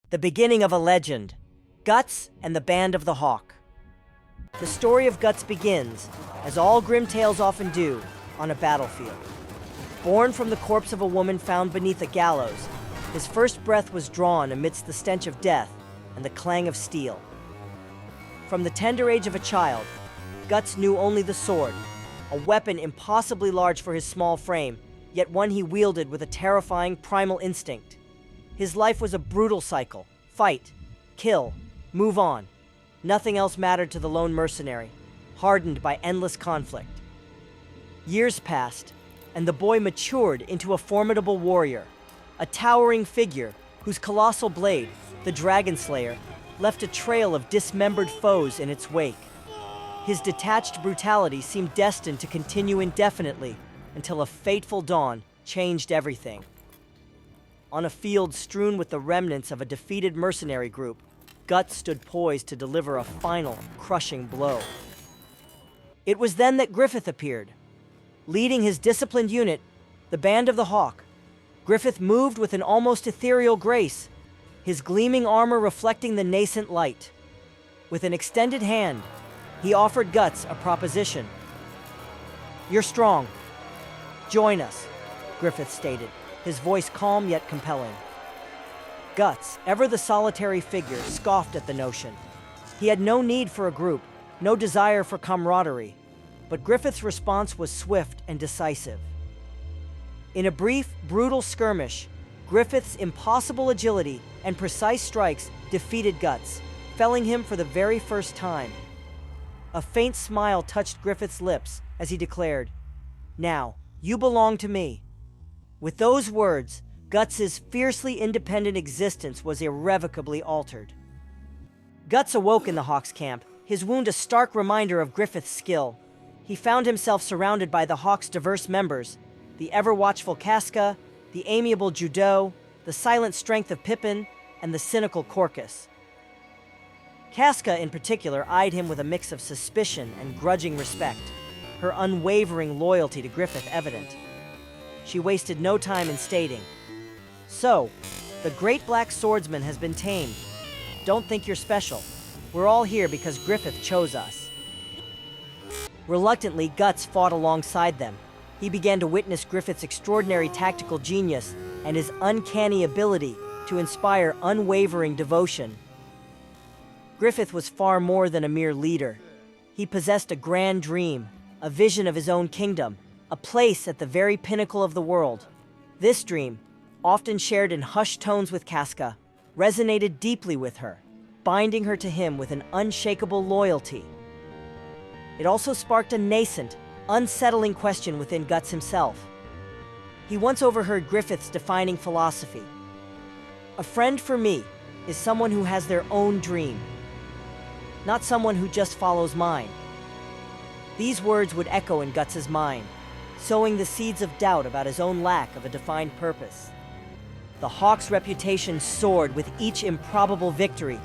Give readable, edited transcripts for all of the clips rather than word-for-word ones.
The beginning of a legend, Guts and the Band of the Hawk. The story of Guts begins, as all grim tales often do, on a battlefield. Born from the corpse of a woman found beneath a gallows, his first breath was drawn amidst the stench of death and the clang of steel. From the tender age of a child, Guts knew only the sword, a weapon impossibly large for his small frame, yet one he wielded with a terrifying primal instinct. His life was a brutal cycle: fight, kill, move on. Nothing else mattered to the lone mercenary, hardened by endless conflict. Years passed, and the boy matured into a formidable warrior, a towering figure whose colossal blade, the Dragon Slayer, left a trail of dismembered foes in its wake. His detached brutality seemed destined to continue indefinitely until a fateful dawn changed everything. On a field strewn with the remnants of a defeated mercenary group, Guts stood poised to deliver a final, crushing blow. It was then that Griffith appeared. Leading his disciplined unit, the Band of the Hawk, Griffith moved with an almost ethereal grace, his gleaming armor reflecting the nascent light. With an extended hand, he offered Guts a proposition. "You're strong. Join us," Griffith stated, his voice calm yet compelling. Guts, ever the solitary figure, scoffed at the notion. He had no need for a group, no desire for camaraderie, but Griffith's response was swift and decisive. In a brief, brutal skirmish, Griffith's impossible agility and precise strikes defeated Guts, felling him for the very first time. A faint smile touched Griffith's lips as he declared, "Now, you belong to me." With those words, Guts' fiercely independent existence was irrevocably altered. Guts awoke in the Hawks' camp, his wound a stark reminder of Griffith's skill. He found himself surrounded by the Hawks' diverse members, the ever-watchful Casca, the amiable Judo, the silent strength of Pippin, and the cynical Corcus. Casca, in particular, eyed him with a mix of suspicion and grudging respect, her unwavering loyalty to Griffith evident. She wasted no time in stating, "So, the great Black Swordsman has been tamed. Don't think you're special. We're all here because Griffith chose us." Reluctantly, Guts fought alongside them. He began to witness Griffith's extraordinary tactical genius and his uncanny ability to inspire unwavering devotion. Griffith was far more than a mere leader. He possessed a grand dream, a vision of his own kingdom, a place at the very pinnacle of the world. This dream, often shared in hushed tones with Casca, resonated deeply with her, binding her to him with an unshakable loyalty. It also sparked a nascent, unsettling question within Guts himself. He once overheard Griffith's defining philosophy: "A friend for me is someone who has their own dream, not someone who just follows mine." These words would echo in Guts' mind, sowing the seeds of doubt about his own lack of a defined purpose. The Hawks' reputation soared with each improbable victory.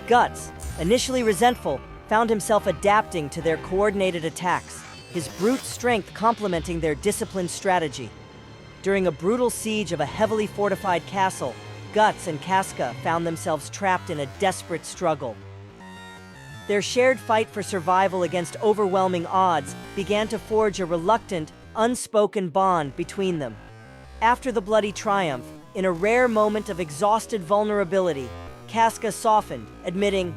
Guts, initially resentful, found himself adapting to their coordinated attacks, his brute strength complementing their disciplined strategy. During a brutal siege of a heavily fortified castle, Guts and Casca found themselves trapped in a desperate struggle. Their shared fight for survival against overwhelming odds began to forge a reluctant, unspoken bond between them. After the bloody triumph, in a rare moment of exhausted vulnerability, Casca softened, admitting,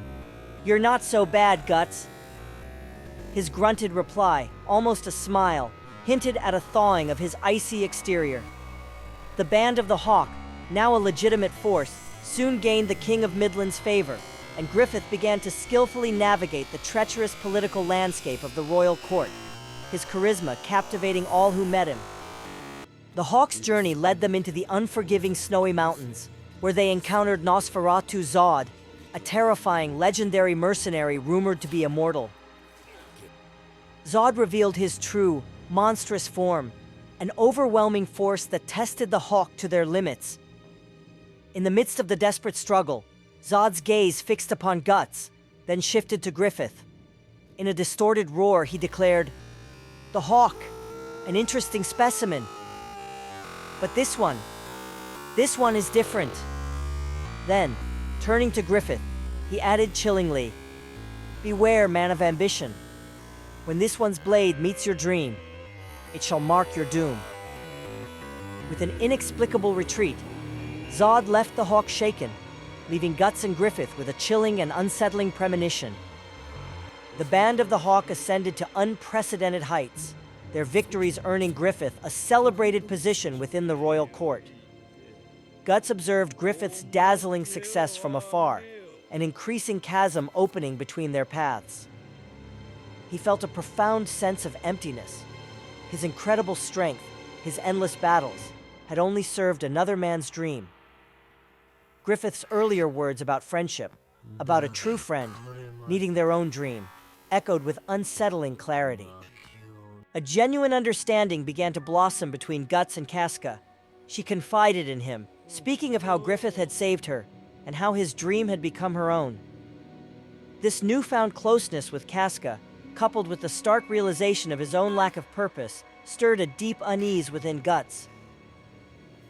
"You're not so bad, Guts." His grunted reply, almost a smile, hinted at a thawing of his icy exterior. The Band of the Hawk, now a legitimate force, soon gained the King of Midland's favor, and Griffith began to skillfully navigate the treacherous political landscape of the royal court, his charisma captivating all who met him. The Hawks' journey led them into the unforgiving snowy mountains, where they encountered Nosferatu Zodd, a terrifying legendary mercenary rumored to be immortal. Zodd revealed his true, monstrous form, an overwhelming force that tested the Hawk to their limits. In the midst of the desperate struggle, Zodd's gaze fixed upon Guts, then shifted to Griffith. In a distorted roar, he declared, "The Hawk, an interesting specimen. But this one is different." Then, Turning to Griffith, he added chillingly, "Beware, man of ambition. When this one's blade meets your dream, it shall mark your doom." With an inexplicable retreat, Zodd left the hawk shaken, leaving Guts and Griffith with a chilling and unsettling premonition. The band of the hawk ascended to unprecedented heights, their victories earning Griffith a celebrated position within the royal court. Guts observed Griffith's dazzling success from afar, an increasing chasm opening between their paths. He felt a profound sense of emptiness. His incredible strength, his endless battles, had only served another man's dream. Griffith's earlier words about friendship, about a true friend needing their own dream, echoed with unsettling clarity. A genuine understanding began to blossom between Guts and Casca. She confided in him, speaking of how Griffith had saved her and how his dream had become her own. This newfound closeness with Casca, coupled with the stark realization of his own lack of purpose, stirred a deep unease within Guts.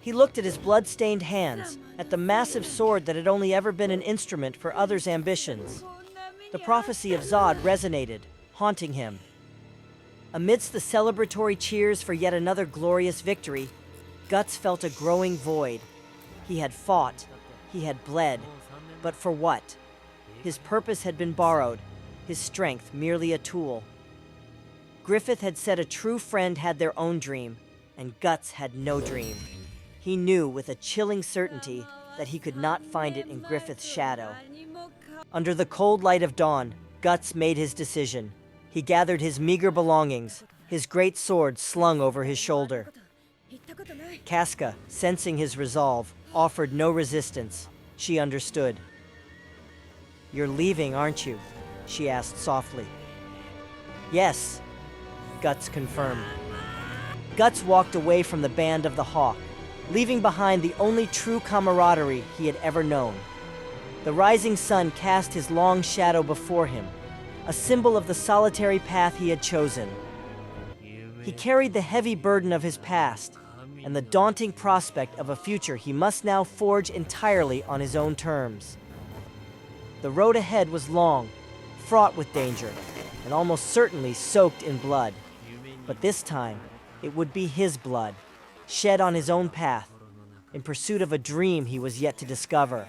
He looked at his blood-stained hands, at the massive sword that had only ever been an instrument for others' ambitions. The prophecy of Zodd resonated, haunting him. Amidst the celebratory cheers for yet another glorious victory, Guts felt a growing void. He had fought, he had bled, but for what? His purpose had been borrowed, his strength merely a tool. Griffith had said a true friend had their own dream, and Guts had no dream. He knew with a chilling certainty that he could not find it in Griffith's shadow. Under the cold light of dawn, Guts made his decision. He gathered his meager belongings, his great sword slung over his shoulder. Casca, sensing his resolve, offered no resistance. She understood. "You're leaving, aren't you?" she asked softly. "Yes," Guts confirmed. Guts walked away from the band of the hawk, leaving behind the only true camaraderie he had ever known. The rising sun cast his long shadow before him, a symbol of the solitary path he had chosen. He carried the heavy burden of his past, and the daunting prospect of a future he must now forge entirely on his own terms. The road ahead was long, fraught with danger, and almost certainly soaked in blood. But this time, it would be his blood, shed on his own path, in pursuit of a dream he was yet to discover.